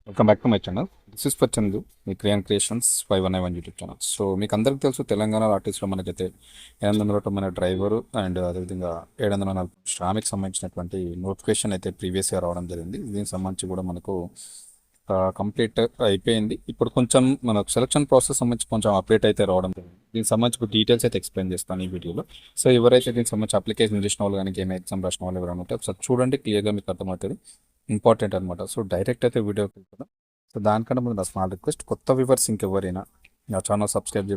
Welcome back to my channel. This is for Chandu, me creations 519 YouTube channel. So మీకు అందరికీ తెలుసు, తెలంగాణ ఆర్టిస్ట్లో మనకైతే 800 driver and అదేవిధంగా 740 శ్రామిక్ సంబంధించినటువంటి నోటిఫికేషన్ అయితే ప్రీవియస్గా రావడం జరిగింది. దీనికి సంబంధించి కూడా మనకు కంప్లీట్ అయిపోయింది. ఇప్పుడు కొంచెం మనకు సెలక్షన్ ప్రాసెస్ సంబంధించి కొంచెం అప్డేట్ అయితే రావడం జరిగింది. దీనికి సంబంధించి డీటెయిల్స్ అయితే ఎక్స్ప్లెయిన్ చేస్తాను ఈ వీడియోలో. సో ఎవరైతే దీనికి సంబంధించి అప్లికేషన్ చేసిన వాళ్ళు కానీ గేమ్ ఎగ్జామ్ రాసిన వాళ్ళు ఎవరైనా ఉంటే ఒకసారి చూడండి, క్లియర్గా మీకు అర్థమవుతుంది. ఇంపార్టెంట్ అనమాట. సో డైరెక్ట్ అయితే వీడియోకి వెళ్తున్నాం. సో దానికన్నా ముందు నా స్మాల్ రిక్వెస్ట్, కొత్త వ్యూవర్స్ ఇంకెవరైనా నా ఛానల్ సబ్స్క్రైబ్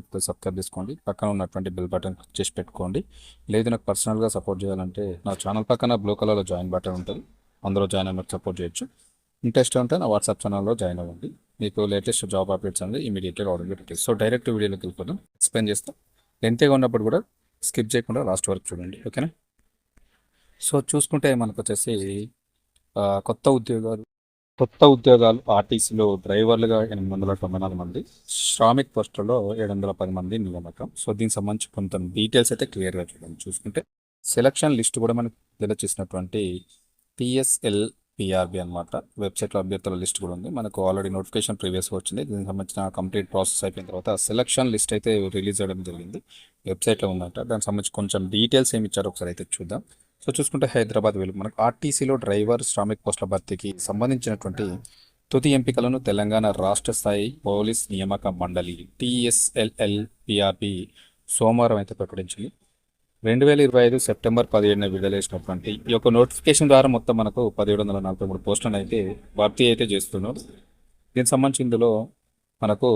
చేసుకోండి, పక్కన ఉన్నటువంటి బెల్ బటన్ క్లిక్ చేసి పెట్టుకోండి. లేదు నాకు పర్సనల్గా సపోర్ట్ చేయాలంటే నా ఛానల్ పక్కన బ్లూ కలర్లో జాయిన్ బటన్ ఉంటుంది, అందులో జాయిన్ అయ్యి సపోర్ట్ చేయొచ్చు. ఇంట్రెస్ట్ ఉంటే నా వాట్సాప్ ఛానల్లో జాయిన్ అవ్వండి, మీకు లేటెస్ట్ జాబ్ అప్డేట్స్ అనేది ఇమీడియట్గా రావడం జరుగుతుంది. సో డైరెక్ట్ వీడియోలోకి వెళ్ళిపోదాం. ఎక్స్ప్లెయిన్ చేస్తాం. లెంతీగా ఉన్నప్పుడు కూడా స్కిప్ చేయకుండా లాస్ట్ వరకు చూడండి, ఓకేనా? సో చూసుకుంటే మనకు వచ్చేసి ఆ, కొత్త ఉద్యోగాలు కొత్త ఉద్యోగాలు ఆర్టీసీలో డ్రైవర్లుగా 894 మంది, శ్రామిక్ పోస్టులలో 710 మంది నియామకం. సో దీనికి సంబంధించి కొంత డీటెయిల్స్ అయితే క్లియర్గా చూడండి. చూసుకుంటే సెలక్షన్ లిస్ట్ కూడా మనకు విడుదల చేసినటువంటి టీఎస్ఎల్ పిఆర్బి అనమాట వెబ్సైట్లో అభ్యర్థుల లిస్ట్ కూడా ఉంది. మనకు ఆల్రెడీ నోటిఫికేషన్ ప్రీవియస్గా వచ్చింది. దీనికి సంబంధించిన కంప్లీట్ ప్రాసెస్ అయిపోయిన తర్వాత సెలక్షన్ లిస్ట్ అయితే రిలీజ్ చేయడం జరిగింది, వెబ్సైట్లో ఉందంట. దానికి సంబంధించి కొంచెం డీటెయిల్స్ ఏమి ఇచ్చారో ఒకసారి అయితే చూద్దాం. సో చూసుకుంటే హైదరాబాద్ వెలుగు మనకు ఆర్టీసీలో డ్రైవర్ శ్రామిక్ పోస్టుల భర్తీకి సంబంధించినటువంటి తుది ఎంపికలను తెలంగాణ రాష్ట్ర స్థాయి పోలీస్ నియామక మండలి టీఎస్ఎల్ఎల్ పిఆర్బి సోమవారం అయితే ప్రకటించింది. 2025 సెప్టెంబర్ 17న విడుదల చేసినటువంటి ఈ యొక్క నోటిఫికేషన్ ద్వారా మొత్తం మనకు 1743 పోస్టులను అయితే భర్తీ అయితే చేస్తున్నారు. దీనికి సంబంధించి ఇందులో మనకు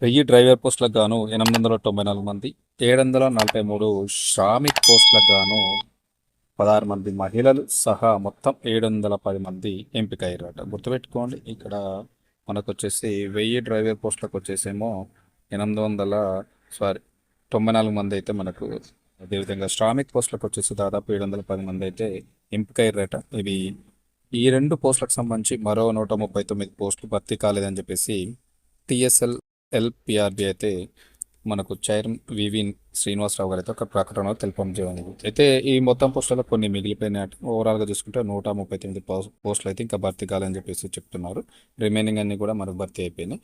1000 డ్రైవర్ పోస్టులకు గాను 894 మంది, 743 శ్రామిక్ పోస్టులకు గాను 16 మంది మహిళలు సహా మొత్తం 710 మంది ఎంపిక అయ్యారట. గుర్తుపెట్టుకోండి, ఇక్కడ మనకు వచ్చేసి 1000 డ్రైవర్ పోస్టులకు వచ్చేసేమో 94 మంది అయితే మనకు, అదేవిధంగా శ్రామిక్ పోస్టులకు వచ్చేసి దాదాపు 710 మంది అయితే ఎంపిక అయ్యారట. ఇవి ఈ రెండు పోస్టులకు సంబంధించి మరో 139 పోస్టులు భర్తీ కాలేదని చెప్పేసి టిఎస్ఎల్ ఎల్పిఆర్బి అయితే మనకు చైర్మన్ వివి శ్రీనివాసరావు గారు అయితే ఒక ప్రకటనలో తెలపడం జరిగింది. అయితే ఈ మొత్తం పోస్టులలో కొన్ని మిగిలిపోయినాయి. ఓవరాల్గా చూసుకుంటే 139 పోస్టులు అయితే ఇంకా భర్తీ కాలని చెప్పేసి చెప్తున్నారు. రిమైనింగ్ అన్ని కూడా మనకు భర్తీ అయిపోయినాయి.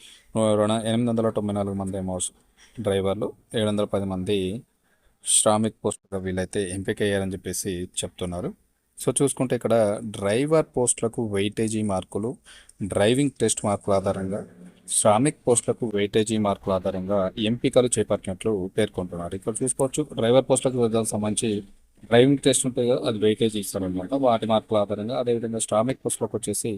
894 మంది ఏమో డ్రైవర్లు, 710 మంది శ్రామిక్ పోస్టులుగా వీళ్ళైతే ఎంపిక అయ్యారని చెప్పేసి చెప్తున్నారు. సో చూసుకుంటే ఇక్కడ డ్రైవర్ పోస్టులకు వెయిటేజీ మార్కులు, డ్రైవింగ్ టెస్ట్ మార్కుల ఆధారంగా శ్రామిక్ పోస్టులకు వెయిటేజీ మార్కుల ఆధారంగా ఎంపికలు చేపట్టినట్లు పేర్కొంటున్నారు. ఇక్కడ చూసుకోవచ్చు, డ్రైవర్ పోస్టులకు సంబంధించి డ్రైవింగ్ టెస్ట్ ఉంటుంది కదా, అది వెయిటేజీ ఇస్తారనమాట వాటి మార్కుల ఆధారంగా. అదేవిధంగా శ్రామిక్ పోస్టులకు వచ్చేసి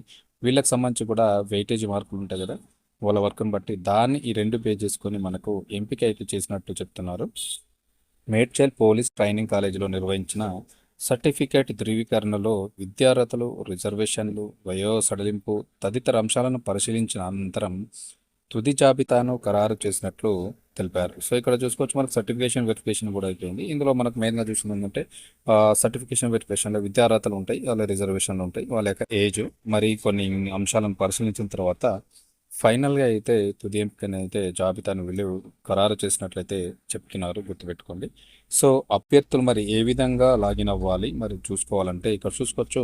వీళ్ళకి సంబంధించి కూడా వెయిటేజీ మార్కులు ఉంటాయి కదా, వాళ్ళ వర్క్ని బట్టి దాన్ని ఈ రెండు పే చేసుకొని మనకు ఎంపిక అయితే చేసినట్టు చెప్తున్నారు. మేడ్చల్ పోలీస్ ట్రైనింగ్ కాలేజీలో నిర్వహించిన సర్టిఫికేట్ ధృవీకరణలో విద్యార్హతలు, రిజర్వేషన్లు, వయో సడలింపు తదితర అంశాలను పరిశీలించిన అనంతరం తుది జాబితాను ఖరారు చేసినట్లు తెలిపారు. సో ఇక్కడ చూసుకోవచ్చు, మనకు సర్టిఫికేషన్ వెరిఫికేషన్ కూడా అయిపోయింది. ఇందులో మనకు మెయిన్గా చూసింది ఏంటంటే సర్టిఫికేషన్ వెరిఫికేషన్లో విద్యార్హతలు ఉంటాయి, వాళ్ళ రిజర్వేషన్లు ఉంటాయి, వాళ్ళ యొక్క ఏజ్, మరి కొన్ని అంశాలను పరిశీలించిన తర్వాత ఫైనల్గా అయితే తుది ఎంపికని అయితే జాబితాను వీళ్ళు ఖరారు చేసినట్లయితే చెప్తున్నారు. గుర్తుపెట్టుకోండి. సో అభ్యర్థులు మరి ఏ విధంగా లాగిన్ అవ్వాలి మరి చూసుకోవాలంటే ఇక్కడ చూసుకోవచ్చు,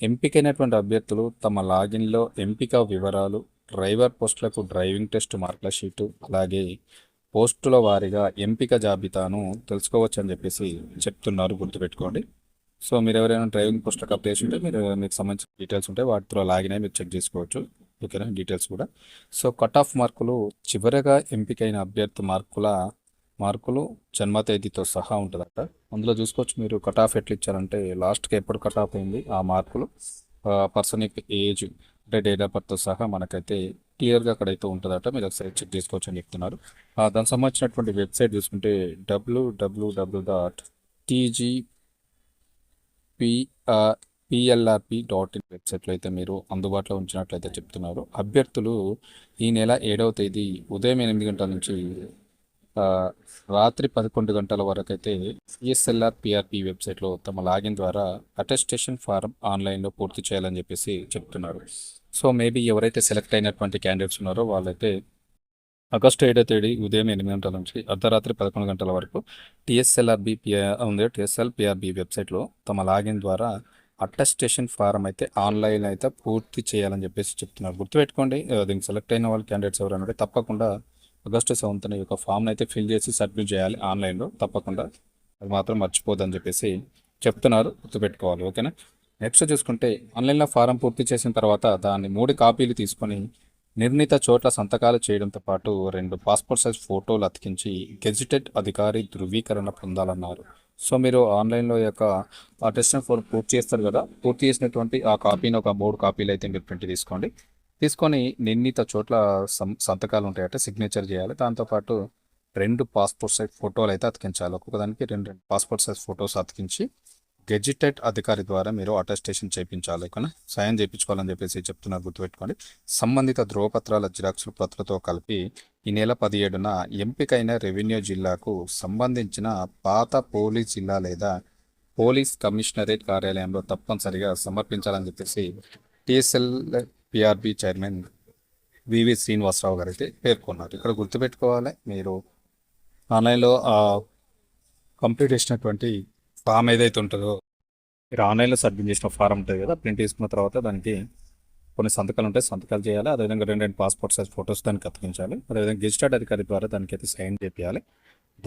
ఎంపికైనటువంటి అభ్యర్థులు తమ లాగిన్లో ఎంపిక వివరాలు, డ్రైవర్ పోస్టులకు డ్రైవింగ్ టెస్ట్ మార్కుల షీటు, అలాగే పోస్టుల వారీగా ఎంపిక జాబితాను తెలుసుకోవచ్చు అని చెప్పేసి చెప్తున్నారు. గుర్తుపెట్టుకోండి. సో మీరు ఎవరైనా డ్రైవింగ్ పోస్టులకు అప్లై చేసి ఉంటే మీకు సంబంధించిన డీటెయిల్స్ ఉంటే వాటితో లాగిన్ అయ్యి మీరు చెక్ చేసుకోవచ్చు, ఓకేనా? డీటెయిల్స్ కూడా. సో కట్ ఆఫ్ మార్కులు చివరగా ఎంపికైన అభ్యర్థి మార్కులు జన్మ తేదీతో సహా ఉంటుందట. అందులో చూసుకోవచ్చు మీరు కట్ ఆఫ్ ఎట్లా ఇచ్చారంటే లాస్ట్కి ఎప్పుడు కట్ ఆఫ్ అయింది ఆ మార్కులు, పర్సన్ యొక్క ఏజ్ అంటే డేట్ ఆఫ్ బర్త్తో సహా మనకైతే క్లియర్గా అక్కడైతే ఉంటుందట. మీరు ఒకసారి చెక్ చేసుకోవచ్చు అని చెప్తున్నారు. దానికి సంబంధించినటువంటి వెబ్సైట్ చూసుకుంటే www.tgpiLRP.in వెబ్సైట్లో అయితే మీరు అందుబాటులో ఉంచినట్లయితే చెప్తున్నారు. అభ్యర్థులు ఈ నెల 7వ తేదీ ఉదయం 8 గంటల నుంచి రాత్రి 11 గంటల వరకు అయితే సిఎస్ఎల్ఆర్ పిఆర్పి వెబ్సైట్లో తమ లాగిన్ ద్వారా అటెస్టేషన్ ఫారం ఆన్లైన్లో పూర్తి చేయాలని చెప్పేసి చెప్తున్నారు. సో మేబీ ఎవరైతే సెలెక్ట్ అయినటువంటి క్యాండిడేట్స్ ఉన్నారో వాళ్ళైతే ఆగస్టు 7వ తేదీ ఉదయం 8 గంటల నుంచి అర్ధరాత్రి 11 గంటల వరకు టీఎస్ఎల్ఆర్బి టిఎస్ఎల్ పిఆర్బి వెబ్సైట్లో తమ లాగిన్ ద్వారా అటెస్టేషన్ ఫారం అయితే ఆన్లైన్ అయితే పూర్తి చేయాలని చెప్పేసి చెప్తున్నారు. గుర్తుపెట్టుకోండి, దీనికి సెలెక్ట్ అయిన వాళ్ళు క్యాండిడేట్స్ ఎవరైనా ఉంటే తప్పకుండా ఆగస్టు 7న ఈ యొక్క ఫామ్ని అయితే ఫిల్ చేసి సబ్మిట్ చేయాలి ఆన్లైన్లో. తప్పకుండా అది మాత్రం మర్చిపోదని చెప్పేసి చెప్తున్నారు, గుర్తుపెట్టుకోవాలి. ఓకేనా. నెక్స్ట్ చూసుకుంటే ఆన్లైన్లో ఫారం పూర్తి చేసిన తర్వాత దాన్ని 3 కాపీలు తీసుకొని నిర్ణీత చోట్ల సంతకాలు చేయడంతో పాటు 2 పాస్పోర్ట్ సైజ్ ఫోటోలు అతికించి గెజిటెడ్ అధికారి ధృవీకరణ పొందాలన్నారు. సో మీరు ఆన్లైన్లో యొక్క అటెస్టేషన్ ఫారం పూర్తి చేస్తారు కదా, పూర్తి చేసినటువంటి ఆ కాపీని ఒక 3 కాపీలు అయితే మీరు ప్రింట్ తీసుకోండి. తీసుకొని నిర్ణీత చోట్ల సంతకాలు ఉంటాయంటే సిగ్నేచర్ చేయాలి. దాంతోపాటు 2 పాస్పోర్ట్ సైజ్ ఫోటోలు అయితే అతికించాలి. ఒక్కొక్కదానికి 2 పాస్పోర్ట్ సైజ్ ఫోటోస్ అతికించి గెజిటెడ్ అధికారి ద్వారా మీరు అటెస్టేషన్ చేయించాలి. ఓకేనా. సైన్ చేయించుకోవాలని చెప్పేసి చెప్తున్నారు, గుర్తుపెట్టుకోండి. సంబంధిత ధ్రువపత్రాల జిరాక్స్ ప్రతులతో కలిపి ఈ నెల 17న ఎంపికైన రెవెన్యూ జిల్లాకు సంబంధించిన పాత పోలీస్ జిల్లా లేదా పోలీస్ కమిషనరేట్ కార్యాలయంలో తప్పనిసరిగా సమర్పించాలని చెప్పేసి టిఎస్ఎల్ పిఆర్బి చైర్మన్ వివి శ్రీనివాసరావు గారు అయితే పేర్కొన్నారు. ఇక్కడ గుర్తుపెట్టుకోవాలి, మీరు ఆన్లైన్లో కంప్లీట్ చేసినటువంటి ఫామ్ ఏదైతే ఉంటుందో, మీరు ఆన్లైన్లో సబ్మిట్ చేసిన ఫారం ఉంటుంది కదా, ప్రింట్ తీసుకున్న తర్వాత దానికి కొన్ని సంతకాలు ఉంటాయి, సంతకాలు చేయాలి. అదేవిధంగా 2 పాస్పోర్ట్ సైజ్ ఫోటోస్ దానికి అతికించాలి. అదేవిధంగా గెజిటెడ్ అధికారి ద్వారా దానికి అయితే సైన్ చేయాలి.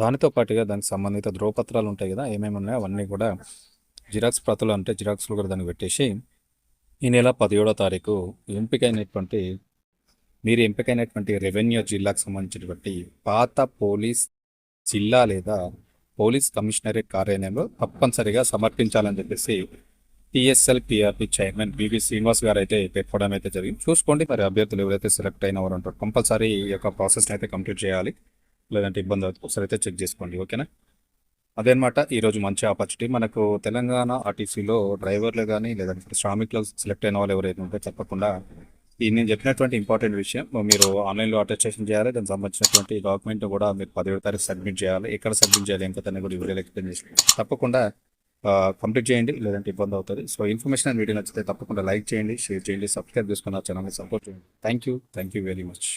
దానితో పాటుగా దానికి సంబంధిత ధ్రువపత్రాలు ఉంటాయి కదా, ఏమేమి ఉన్నాయో అవన్నీ కూడా జిరాక్స్ ప్రతులు అంటే జిరాక్స్లు కూడా దానికి పెట్టేసి ఈ నెల 17వ తారీఖు మీరు ఎంపికైనటువంటి రెవెన్యూ జిల్లాకు సంబంధించినటువంటి పాత పోలీస్ జిల్లా లేదా పోలీస్ కమిషనరేట్ కార్యాలయంలో తప్పనిసరిగా సమర్పించాలని చెప్పేసి టిఎస్ఎల్ పిఆర్పి చైర్మన్ వివి శ్రీనివాస్ గారు అయితే పేర్కొనడం అయితే జరిగింది. చూసుకోండి, మరి అభ్యర్థులు ఎవరైతే సెలెక్ట్ అయిన వారు ఉంటారో కంపల్సరీ ఈ యొక్క ప్రాసెస్ని అయితే కంప్లీట్ చేయాలి. లేదంటే ఇబ్బంది అవుతుంది, ఒకసారి అయితే చెక్ చేసుకోండి. ఓకేనా. అదేనమాట ఈరోజు మంచి ఆపర్చునిటీ మనకు తెలంగాణ ఆర్టీసీలో డ్రైవర్లు కానీ లేదంటే శ్రామికులు సెలెక్ట్ అయిన వాళ్ళు ఎవరైతే ఉంటే తప్పకుండా ఈ నేను చెప్పినటువంటి ఇంపార్టెంట్ విషయం, మీరు ఆన్లైన్లో అటెస్టేషన్ చేయాలి. దానికి సంబంధించినటువంటి డాక్యుమెంట్ కూడా మీరు 17వ తారీఖు సబ్మిట్ చేయాలి. ఎక్కడ సబ్మిట్ చేయాలి ఇంకా దాన్ని కూడా వీడియోలో ఎక్స్ప్లెయిన్ చేసి తప్పకుండా కంప్లీట్ చేయండి, లేదంటే ఇబ్బంది అవుతుంది. సో ఇన్ఫర్మేషన్ అండ్ వీడియో నచ్చితే తప్పకుండా లైక్ చేయండి, షేర్ చేయండి, సబ్స్క్రైబ్ చేసుకున్న ఛానల్ని సపోర్ట్ చేయండి. Thank you very much.